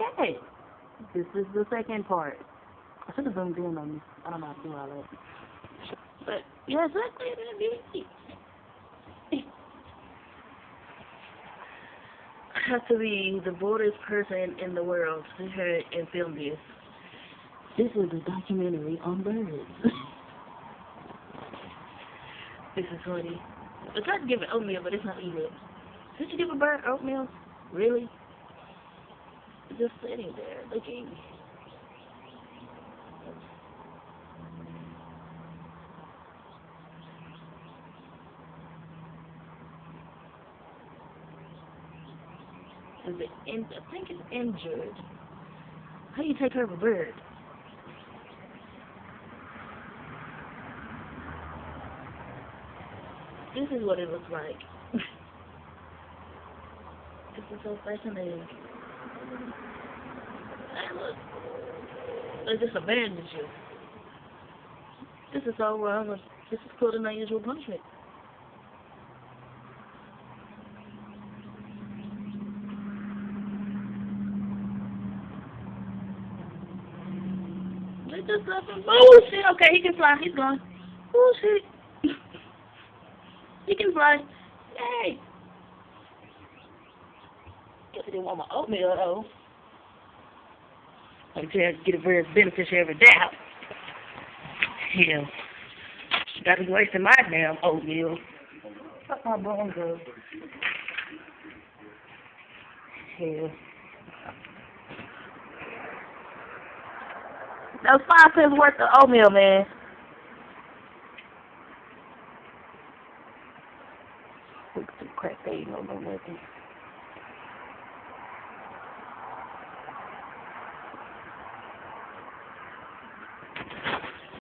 Okay. This is the second part. I should have zoomed in on this. I don't know how to do all that. But, yeah, exactly. I have to be the boldest person in the world to hear and film this. This is a documentary on birds. This is funny. I tried to give it oatmeal, but it's not eating it. Did you give a bird oatmeal? Really? It's just sitting there looking. Is it I think it's injured. How do you take care of a bird? This is what it looks like. This is so fascinating. Hey, look. They just abandoned you. This is so wrong. This is called an unusual punishment. They just left him. Bullshit. Okay, he can fly. He's gone. Bullshit. He can fly. Yay. Guess he didn't want my oatmeal, though. I'm trying to get a very beneficiary of a doubt. Hell. Got to be wasting my damn oatmeal. Fuck my bones up. Hell. That was 5 cents worth of oatmeal, man. Look at the crap they ain't no nothing.